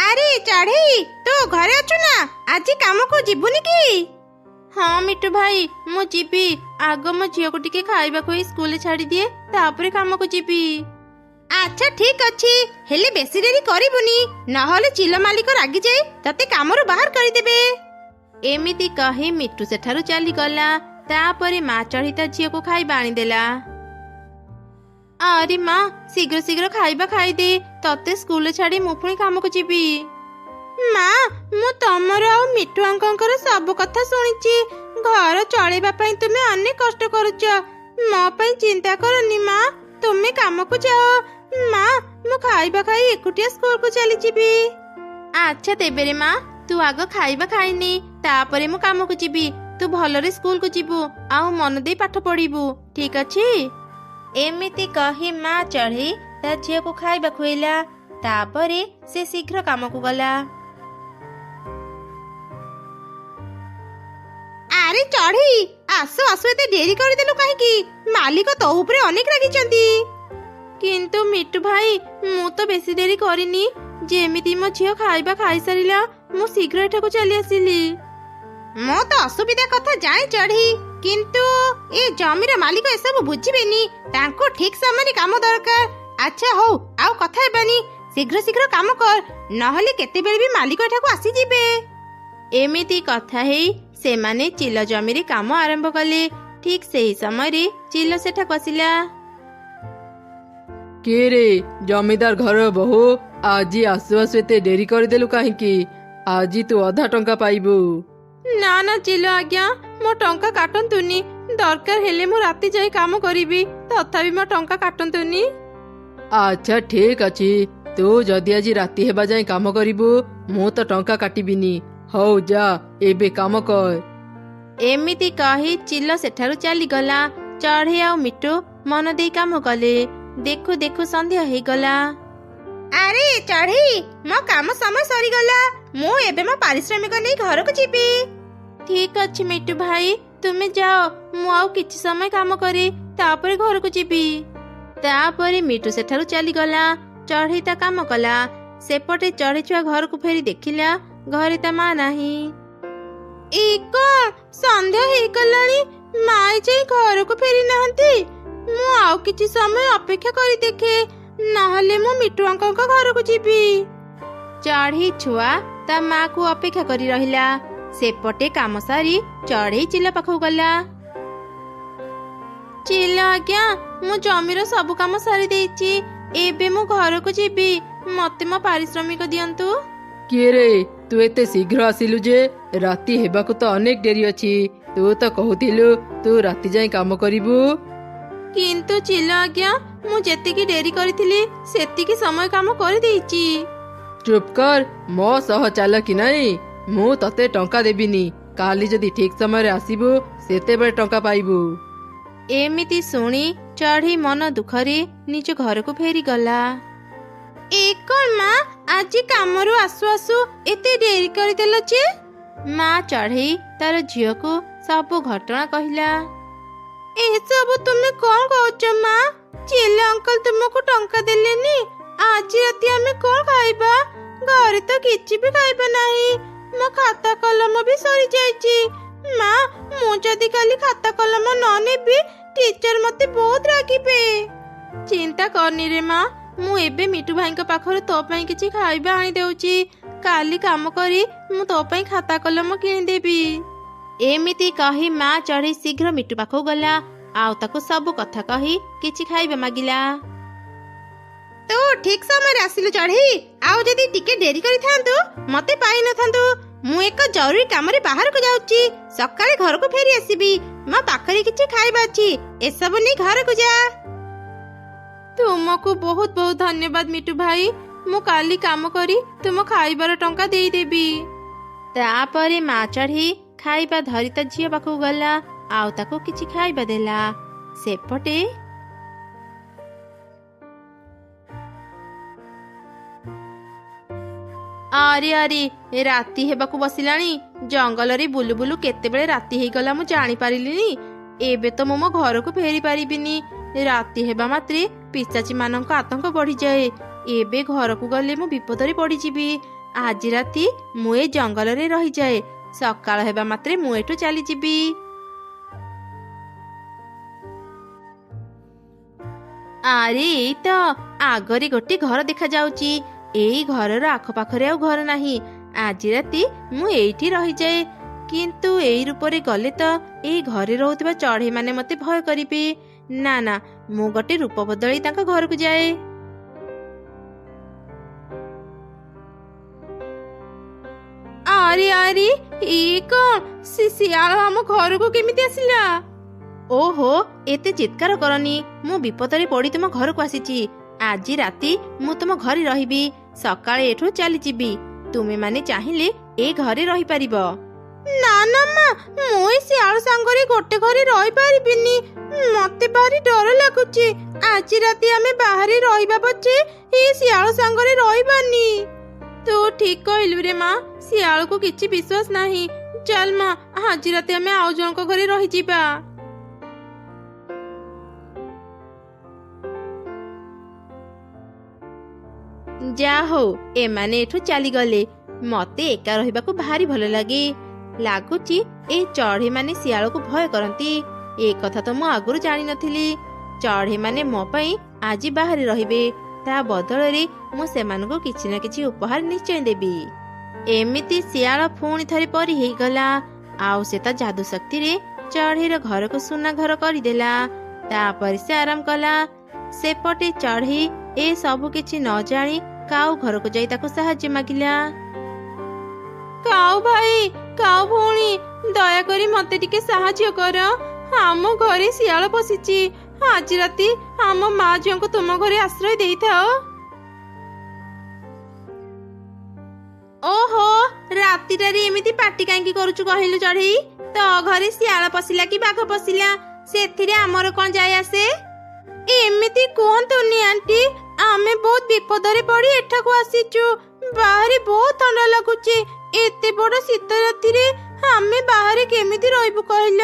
ଆରେ ଚଢ଼େଇ, ତୁ ଘରେ ଅଛୁ ନା? ଆଜି କାମକୁ ଯିବୁନି କି? ହଁ ମିଟୁ ଭାଇ, ମୁଁ ଯିବି। ଆଗ ମୋ ଝିଅକୁ ଟିକେ ଖାଇବାକୁ ଏଇ ସ୍କୁଲରେ ଛାଡ଼ିଦିଏ, ତାପରେ କାମକୁ ଯିବି। ଆଚ୍ଛା ଠିକ ଅଛି, ହେଲେ ବେଶୀ ଡେରି କରିବୁନି, ନହେଲେ ଚିଲ ମାଲିକ ରାଗିଯାଇ ତତେ କାମରୁ ବାହାର କରିଦେବେ। ଏମିତି କହି ମିଟୁ ସେଠାରୁ ଚାଲିଗଲା। ତାପରେ ମା ଚଢ଼େଇ ତା ଝିଅକୁ ଖାଇବା ଆଣିଦେଲା। ଆରେ ମା, ଶୀଘ୍ର ଶୀଘ୍ର ଖାଇବା ଖାଇଦେ, ତତେ ସ୍କୁଲରେ ଛାଡ଼ି ମୁଁ ପୁଣି କାମକୁ ଯିବି। ମା, ମୁଁ ତମର ଆଉ ମିଟୁ ଅଙ୍କଙ୍କର ସବୁ କଥା ଶୁଣିଛି। ଘର ଚଳେଇବା ପାଇଁ ତୁମେ ଅନେକ କଷ୍ଟ କରୁଛ। ମୋ ପାଇଁ ଚିନ୍ତା କରନି ମା, ତୁମେ କାମକୁ ଯାଅ। ମା, ମୁଁ ଖାଇବା ଖାଇ ଏକୁଟିଆ ସ୍କୁଲକୁ ଚାଲିଯିବି। ଆଚ୍ଛା ତେବେରେ ମା, ତୁ ଆଗ ଖାଇବା ଖାଇନି, ତାପରେ ମୁଁ କାମକୁ ଯିବି। ତୁ ଭଲରେ ସ୍କୁଲକୁ ଯିବୁ, ଆଉ ମନ ଦେଇ ପାଠ ପଢିବୁ, ଠିକ ଅଛି? ଏମିତି କହି ମା ଚଢ଼େଇ ତା ଝିଅକୁ ଖାଇବା ଖୁଆଇଲା। ତାପରେ ସେ ଶୀଘ୍ର କାମକୁ ଗଲା। ଆରେ ଚଢ଼େଇ, ଆସୁ ଆସୁ ଏତେ ଡେରି କରିଦେଲୁ କାହିଁକି? ମାଲିକ ତୋ ଉପରେ ଅନେକ ରାଗିଛନ୍ତି। କିନ୍ତୁ ମିଟୁ ଭାଇ, ମୁଁ ତ ବେଶୀ ଡେରି କରିନି। ଯେମିତି ମୋ ଝିଅ ଖାଇବା ଖାଇସାରିଲା, ମୁଁ ଶୀଘ୍ର ଏଠାକୁ ଚାଲି ଆସିଲି। ମୁଁ ତ ଅସୁବିଧା କଥା ଜାଣି ଚଢ଼େଇ, କିନ୍ତୁ ଏ ଜମିର ମାଲିକ ଏସବୁ ବୁଝିବେନି। ତାଙ୍କୁ ଠିକ ସମୟରେ କାମ ଦରକାର। ଆଚ୍ଛା ହଉ, ଆଉ କଥା ହେବାନି, ଶୀଘ୍ର ଶୀଘ୍ର କାମ କର, ନହେଲେ କେତେବେଳେ ବି ମାଲିକ ଏଠାକୁ ଆସିଯିବେ। ଏମିତି କଥା ହେଇ ସେମାନେ ଚିଲ ଜମିରେ କାମ ଆରମ୍ଭ କଲେ। ଠିକ ସେହି ସମୟରେ ଚିଲ ସେଠାକୁ ଆସିଲା। କିଏ ରେ, ଜମିଦାର ଘର ବୋହୂ, ଆଜି ଆସୁ ଆସୁ ଏତେ ଡେରି କରିଦେଲୁ କାହିଁକି? ଆଜି ତୁ ଅଧା ଟଙ୍କା ପାଇବୁ। ନା ନା ଚିଲ ଆଜ୍ଞା, ମୋ ଟଙ୍କା କାଟନ୍ତୁନି। ଦରକାର ହେଲେ ମୁଁ ରାତି ଯାଇ କାମ କରିବି, ତଥାପି ମୋ ଟଙ୍କା କାଟନ୍ତୁନି। ଆଚ୍ଛା ଠିକ ଅଛି, ତୁ ଯଦି ଆଜି ରାତି ହେବା ଯାଏ କାମ କରିବୁ, ମୁଁ ତ ଟଙ୍କା କାଟିବିନି। ହଉ ଯା, ଏବେ କାମ କର। ଏମିତି କହି ଚିଲ ସେଠାରୁ ଚାଲିଗଲା। ଚଢ଼େଇ ଆଉ ମିଟୁ ମନ ଦେଇ କାମ କଲେ। ଦେଖୁ ଦେଖୁ ସନ୍ଧ୍ୟା ହେଇଗଲା। ଆରେ ଚଢ଼େଇ, ମୋ କାମ ସମୟ ସରିଗଲା। ମୁଁ ଏବେ ମୋ ପାରିଶ୍ରମିକ ନେଇ ଘରକୁ ଯିବି। ଠିକ ଅଛି ମିଟୁ ଭାଇ, ତୁମେ ଯାଅ, ମୁଁ ଆଉ କିଛି ସମୟ କାମ କରେ, ତାପରେ ଘରକୁ ଯିବି। ତାପରେ ମିଟୁ ସେଠାରୁ ଚାଲିଗଲା। ଚଢ଼େଇ ତା କାମ କଲା। ସେପଟେ ଚଢ଼େଇ ଛୁଆ ଘରକୁ ଫେରି ଦେଖିଲା, ଘରେ ତା ମା ନାହିଁ। ସନ୍ଧ୍ୟା ହେଇଗଲାଣି, ମା ଯାଇ ଘରକୁ ଫେରି ନାହାନ୍ତି। ମୁଁ ଆଉ କିଛି ସମୟ ଅପେକ୍ଷା କରି ଦେଖେ, ନହେଲେ ମୁଁ ମିଟୁ ଅଙ୍କଙ୍କ ଘରକୁ ଯିବି। ଚଢ଼େଇ ଛୁଆ ତା ମା କୁ ଅପେକ୍ଷା କରି ରହିଲା। ସେପଟେ କାମ ସାରି ଚଢ଼େଇ ଚିଲ ପାଖକୁ ଗଲା। ଚିଲ ଆଜ୍ଞା, ମୁଁ ଜମିର ସବୁ କାମ ସାରି ଦେଇଛି, ଏବେ ମୁଁ ଘରକୁ ଯିବି, ମତେ ମୋ ପାରିଶ୍ରମିକ ଦିଅନ୍ତୁ। କିଏ ରେ, ତୁ ଏତେ ଶୀଘ୍ର ଆସିଲୁ ଯେ? ରାତି ହେବାକୁ ତ ଅନେକ ଡେରି ଅଛି। ତୁ ତ କହୁଥିଲୁ ତୁ ରାତି ଯାଏ କାମ କରିବୁ। କିନ୍ତୁ ଚିଲ ଆଜ୍ଞା, ମୁଁ ଯେତିକି ଡେରି କରିଥିଲି ସେତିକି ସମୟ କାମ କରିଦେଇଛି। ଚୁପ୍ କର, ମୋ ସହ ଚାଲ କି ନାଇଁ, ମୁଁ ତତେ ଟଙ୍କା ଦେବିନି। କାଲି ଯଦି ଠିକ ସମୟରେ ଆସିବୁ, ସେତେବେଳେ ଟଙ୍କା ପାଇବୁ। ଏମିତି ଶୁଣି ଚଢ଼େଇ ମନ ଦୁଃଖରେ ନିଜ ଘରକୁ ଫେରିଗଲା। ମା, ଆଜି କାମରୁ ଆସୁ ଆସୁ ଏତେ ଡେରି କରିଦେଲ ଯେ? ମା ଚଢ଼େଇ ତାର ଝିଅକୁ ସବୁ ଘଟଣା କହିଲା। ଏସବୁ ତୁମେ କଣ କହୁଛ ମା? ଚିଲ ଅଙ୍କଲ ତୁମକୁ ଟଙ୍କା ଦେଲେନି? ଆଜି ରାତି ଆମେ କଣ ଖାଇବା? ଘରେ ତ କିଛି ବି ଖାଇବା ନାହିଁ। ମୋ ଖାତା କଲମ ବି ସରିଯାଇଛି। ମା, ମୁଁ ଯଦି କାଲି ଖାତା କଲମ ନ ନେବି, ଟିଚର ମତେ ବହୁତ ରାଗିବେ। ଚିନ୍ତା କରନି ରେ ମା, ମୁଁ ଏବେ ମିଟୁ ଭାଇଙ୍କ ପାଖରୁ ତୋ ପାଇଁ କିଛି ଖାଇବା ଆଣିଦେଉଛି। କାଲି କାମ କରି ମୁଁ ତୋ ପାଇଁ ଖାତା କଲମ କିଣିଦେବି। ଏମିତି କହି ମା ଚଢ଼େଇ ଶୀଘ୍ର ମିଟୁ ପାଖକୁ ଗଲା, ଆଉ ତାକୁ ସବୁ କଥା କହି କିଛି ଖାଇବା ମାଗିଲା। ତୁ ଠିକ ସମୟରେ ଆସିଲୁ ଚଢ଼େଇ, ଆଉ ଯଦି ଟିକେ ଡେରି କରିଥାନ୍ତୁ ମତେ ପାଇନଥାନ୍ତୁ। ମୁଁ ଏକ ଜରୁରୀ କାମରେ ବାହାରକୁ ଯାଉଛି, ସକାଳେ ଘରକୁ ଫେରି ଆସିବି। ମୋ ପାଖରେ କିଛି ଖାଇବା ଅଛି, ଏସବୁ ନେଇ ଘରକୁ ଯା। ତୁମକୁ ବହୁତ ବହୁତ ଧନ୍ୟବାଦ ମିଟୁ ଭାଇ, ମୁଁ କାଲି କାମ କରି ତୁମ ଖାଇବାର ଟଙ୍କା ଦେଇଦେବି। ତାପରେ ମା ଚଢ଼େଇ ଖାଇବା ଧରି ତା ଝିଅ ପାଖକୁ ଗଲା, ଆଉ ତାକୁ କିଛି ଖାଇବା ଦେଲା। ସେପଟେ ଆରେ ଆରେ, ରାତି ହେବାକୁ ବସିଲାଣି। ଜଙ୍ଗଲରେ ବୁଲୁ ବୁଲୁ କେତେବେଳେ ରାତି ହେଇଗଲା ମୁଁ ଜାଣିପାରିଲିନି। ଏବେ ତ ମୁଁ ମୋ ଘରକୁ ଫେରି ପାରିବିନି। ରାତି ହେବା ମାତ୍ରେ ପିଶାଚୀ ମାନଙ୍କ ଆତଙ୍କ ବଢିଯାଏ। ଏବେ ଘରକୁ ଗଲେ ମୁଁ ବିପଦରେ ପଡିଯିବି। ଆଜି ରାତି ମୁଁ ଏ ଜଙ୍ଗଲରେ ରହିଯାଏ। ସକାଳ ହେବା ମାତ୍ରେ ମୁଁ ଏଠୁ ଚାଲିଯିବି। ଆରେ ଏଇ ତ ଆଗରେ ଗୋଟେ ଘର ଦେଖାଯାଉଛି। ଏଇ ଘରର ଆଖପାଖରେ ଆଉ ଘର ନାହିଁ। ଆଜି ରାତି ମୁଁ ଏଇଠି ରହିଯାଏ। କିନ୍ତୁ ଏଇ ରୂପରେ ଗଲେ ତ ଏଇ ଘରେ ରହୁଥିବା ଚଢ଼େଇ ମାନେ ମତେ ଭୟ କରିବେ। ନା ନା, ମୁଁ ଗୋଟେ ରୂପ ବଦଳି ତାଙ୍କ ଘରକୁ ଯାଏ। ଆରେ ଆରେ, ଇଏ କଣ? ଶିଆଳ ଆମ ଘରକୁ କେମିତି ଆସିଲା? ଓହୋ, ଏତେ ଚିତ୍କାର କରନି। ମୁଁ ବିପଦରେ ପଡି ତୁମ ଘରକୁ ଆସିଛି। ଆଜି ରାତି ମୁଁ ତୁମ ଘରେ ରହିବି। ସକାଳେ ଏଠୁ ଚାଲିଯିବି। ତୁମେ ମାନେ ଚାହିଁଲେ ଏ ଘରେ ରହିପାରିବ। ନା ନା ମା, ମୁଁ ଏ ଶିଆଳ ସାଙ୍ଗରେ ଗୋଟେ ଘରେ ରହିପାରିବିନି। ମତେ ଭାରି ଡର ଲାଗୁଛି। ଆଜି ରାତି ଆମେ ବାହାରେ ରହିବା ପଛେ ଏ ଶିଆଳ ସାଙ୍ଗରେ ରହିବାନି। ତୁ ଠିକ କହିଲୁ ରେ ମା। ଶିଆଳକୁ କିଛି ବିଶ୍ୱାସ ନାହିଁ। ଚାଲ ମା, ଆଜି ରାତି ଆମେ ଆଉ ଜଣଙ୍କ ଘରେ ରହିଯିବା। ଯା ହଉ, ଏମାନେ ଏଠୁ ଚାଲିଗଲେ। ମତେ ଏକା ରହିବାକୁ ଭାରି ଭଲ ଲାଗେ। ଲାଗୁଛି ଏଇ ଚଢ଼େଇ ମାନେ ଶିଆଳକୁ ଭୟ କରନ୍ତି। ଏ କଥା ତ ମୁଁ ଆଗରୁ ଜାଣିନଥିଲି। ଚଢ଼େଇ ମାନେ ମୋ ପାଇଁ ଆଜି ବାହାରେ ରହିବେ। ତା ବଦଳରେ ମୁଁ ସେମାନଙ୍କୁ କିଛି ନା କିଛି ଉପହାର ନିଶ୍ଚୟ ଦେବି। ଏମିତି ଶିଆଳ ପୁଣି ଥରେ ପରି ହେଇଗଲା। ଆଉ ସେ ତା ଯାଦୁ ଶକ୍ତିରେ ଚଢ଼େଇର ଘରକୁ ସୁନା ଘର କରିଦେଲା। ତାପରେ ସେ ଆରାମ କଲା। ସେପଟେ ଚଢ଼େଇ ଏ ସବୁ କିଛି ନ ଜାଣି କାଉ ଘରକୁ ଯାଇ ତାକୁ ସାହାଯ୍ୟ ମାଗିଲା। କାଉ ଭାଇ, କାଉ ଭଉଣୀ, ଦୟାକରି ମତେ ଟିକେ ସାହାଯ୍ୟ କର। ଆମ ଘରେ ଶିଆଳ ପଶିଛି। ଆଜି ରାତି ଆମ ମା ଝିଅଙ୍କୁ ତୁମ ଘରେ ଆଶ୍ରୟ ଦେଇଥାଅ। ଓହୋ, ରାତିଟାରେ ଏମିତି ପାଟି କାହିଁକି କରୁଛୁ କହିଲୁ ଚଢ଼େଇ? ତୋ ଘରେ ଶିଆଳ ପଶିଲା କି ବାଘ ପଶିଲା, ସେଥିରେ ଆମର କଣ ଯାଏ ଆସେ? ଏମିତି କୁହନ୍ତୁନି ଆଣ୍ଟି। ଆମେ ବହୁତ ବିପଦରେ ପଡି ଏଠାକୁ ଆସିଛୁ। ବାହାରେ ବହୁତ ଥଣ୍ଡା ଲାଗୁଛି। ଏତେ ବଡ ଶୀତ ରାତିରେ ଆମେ ବାହାରେ କେମିତି ରହିବୁ କହିଲ?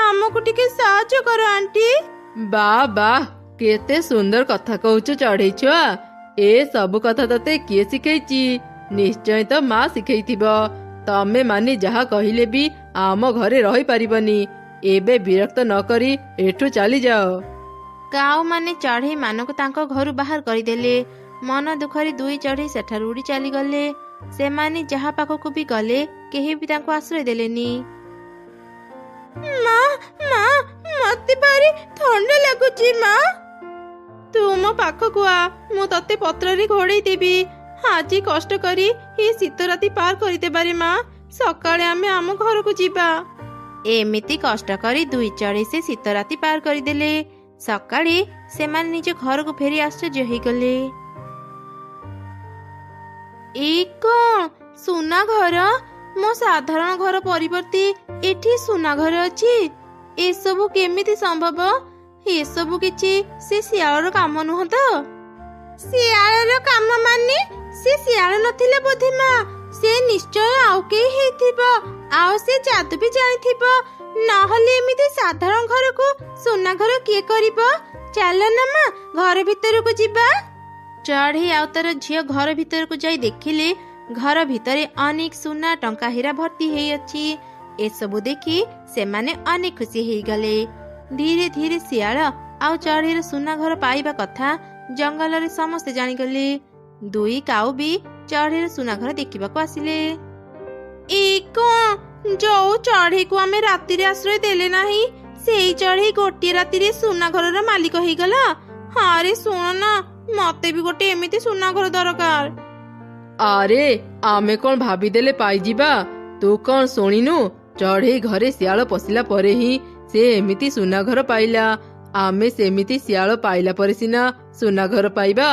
ଆମକୁ ଟିକେ ସାହାଯ୍ୟ କର ଆଣ୍ଟି। ବା, କେତେ ସୁନ୍ଦର କଥା କହୁଛୁ ଚଢ଼େଇ ଛୁଆ। ଏ ସବୁ କଥା ତତେ କିଏ ଶିଖେଇଛି? ନିଶ୍ଚୟ ତ ମା ଶିଖେଇଥିବ। ତମେ ମାନେ ଯାହା କହିଲେ ବି ଆମ ଘରେ ରହିପାରିବନି। ଏବେ ବିରକ୍ତ ନ କରି ଏଠୁ ଚାଲିଯାଅ। କାଉ ମାନେ ଚଢ଼େଇ ମାନଙ୍କୁ ତାଙ୍କ ଘରୁ ବାହାର କରିଦେଲେ। ମନ ଦୁଃଖରେ ଦୁଇ ଚଢ଼େଇ ସେଠାରୁ ଉଡ଼ି ଚାଲିଗଲେ। ସେମାନେ ଯାହା ପାଖକୁ ବି ଗଲେ କେହି ବି ତାଙ୍କୁ ଆଶ୍ରୟ ଦେଲେନି। ମା, ମତେ ଭାରି ଥଣ୍ଡା ଲାଗୁଛି। ମା, ତୁ ମୋ ପାଖକୁ ଆ, ମୁଁ ତତେ ପତ୍ରରେ ଘୋଡେଇ ଦେବି। ଆଜି କଷ୍ଟ କରି ଏ ଶୀତ ରାତି ପାର କରିଦେବାରେ ମା, ସକାଳେ ଆମେ ଆମ ଘରକୁ ଯିବା। ଏମିତି କଷ୍ଟ କରି ଦୁଇ ଚଢ଼େଇ ସେ ଶୀତ ରାତି ପାର କରିଦେଲେ। ସକାଳେ ସେମାନେ ନିଜ ଘରକୁ ଫେରି ଆଶ୍ଚର୍ଯ୍ୟ ହେଇଗଲେ। ଏଇ କଣ ସୁନା ଘର? ମୋ ସାଧାରଣ ଘର ପରିବର୍ତ୍ତେ ଏଠି ସୁନା ଘର ଅଛି। ଏସବୁ କେମିତି ସମ୍ଭବ? ଏସବୁ କିଛି ସେ ଶିଆଳର କାମ ନୁହଁ ତ? ଶିଆଳର କାମ ମାନେ? ସେ ଶିଆଳ ନଥିଲା ବୋଧେ ମା। ସେ ନିଶ୍ଚୟ ଆଉ କେହି ହେଇଥିବ। ଆଉ ସେ ଯାଦୁ ବି ଜାଣିଥିବ। ନହେଲେ ଏମିତି ସାଧାରଣ ଘରକୁ ସୁନା ଘର କିଏ କରିବ? ଚାଲ ନା ମା, ଘର ଭିତରକୁ ଯିବା। ଚଢ଼େଇ ଆଉ ତାର ଝିଅ ଘର ଭିତରକୁ ଯାଇ ଦେଖିଲେ ଘର ଭିତରେ ଅନେକ ସୁନା ଟଙ୍କା ହୀରା ଭର୍ତ୍ତି ହେଇଅଛି। ଏସବୁ ଦେଖି ସେମାନେ ଅନେକ ଖୁସି ହେଇଗଲେ। ଧୀରେ ଧୀରେ ଶିଆଳ ଆଉ ଚଢ଼େଇର ସୁନା ଘର ପାଇବା କଥା ଜଙ୍ଗଲରେ ସମସ୍ତେ ଜାଣିଗଲେ। ଦୁଇ କାଉ ବି ଚଢ଼େଇର ସୁନା ଘର ଦେଖିବାକୁ ଆସିଲେ। ଏଇ କଣ? ଯୋଉ ଚଢ଼େଇକୁ ଆମେ ରାତିରେ ଆଶ୍ରୟ ଦେଲେ ନାହିଁ, ସେଇ ଚଢ଼େଇ ଗୋଟିଏ ରାତିରେ ସୁନା ଘରର ମାଲିକ ହେଇଗଲା। ଆରେ ଶୁଣ ନା, ମତେ ବି ଗୋଟେ ଏମିତି ସୁନା ଘର ଦରକାର। ଆରେ ଆମେ କଣ ଭାବିଦେଲେ ପାଇଯିବା? ତୁ କଣ ଶୁଣିନୁ? ଚଢ଼େଇ ଘରେ ଶିଆଳ ପଶିଲା ପରେ ହିଁ ସେ ଏମିତି ସୁନା ଘର ପାଇଲା। ଆମେ ସେମିତି ଶିଆଳ ପାଇଲା ପରେ ସିନା ସୁନା ଘର ପାଇବା।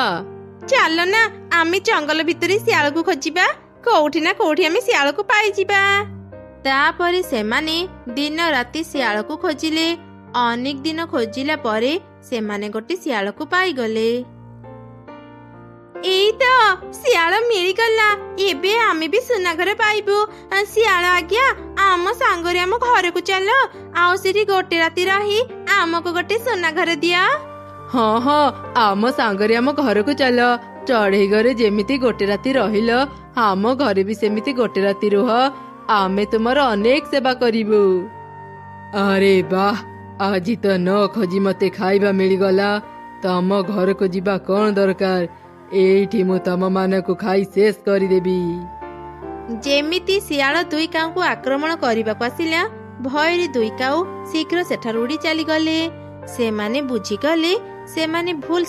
ଚାଲ ନା, ଆମେ ଜଙ୍ଗଲ ଭିତରେ ଶିଆଳକୁ ଖୋଜିବା। କୋଉଠି ନା କୋଉଠି ଆମେ ଶିଆଳକୁ ପାଇଯିବା। ତାପରେ ସେମାନେ ଦିନ ରାତି ଶିଆଳକୁ ଖୋଜିଲେ। ଅନେକ ଦିନ ଖୋଜିଲା ପରେ ସେମାନେ ଗୋଟେ ଶିଆଳକୁ ପାଇଗଲେ। ଏଇ ତ ଶିଆଳ ମିଳିଗଲା। ଏବେ ଆମେ ବି ସୁନା ଘର ପାଇବୁ। ଶିଆଳ ଆଜ୍ଞା, ଆମ ସାଙ୍ଗରେ ଆମ ଘରକୁ ଚାଲ। ଆଉ ସେଠି ଗୋଟେ ରାତି ରହି ଆମକୁ ଗୋଟେ ସୁନା ଘର ଦିଅ। ହଁ, ଆମ ସାଙ୍ଗରେ ଆମ ଘରକୁ ଚାଲ। ଚଢ଼େଇ ଘରେ ଯେମିତି ଗୋଟେ ରାତି ରହିଲ, ଆମ ଘରେ ବି ସେମିତି ଗୋଟେ ରାତି ରୁହ, ଆମେ ତୁମର ଅନେକ ସେବା କରିବୁ। ଆରେ ବାଃ, ଆଜି ତ ନ ଖୋଜି ମତେ ଖାଇବା ମିଳିଗଲା। ତମ ଘରକୁ ଯିବା କଣ ଦରକାର, ଏଇଠି ମୁଁ ତମ ମାନଙ୍କୁ ଖାଇ ଶେଷ କରିଦେବି। ଯେମିତି ଶିଆଳ ଦୁଇ କାଉଙ୍କୁ ଆକ୍ରମଣ କରିବାକୁ ଆସିଲା, ଭୟରେ ଦୁଇ କାଉ ଶୀଘ୍ର ସେଠାରୁ ଉଡ଼ି ଚାଲିଗଲେ। ସେମାନେ ବୁଝିଗଲେ ସେମାନେ ଭୁଲ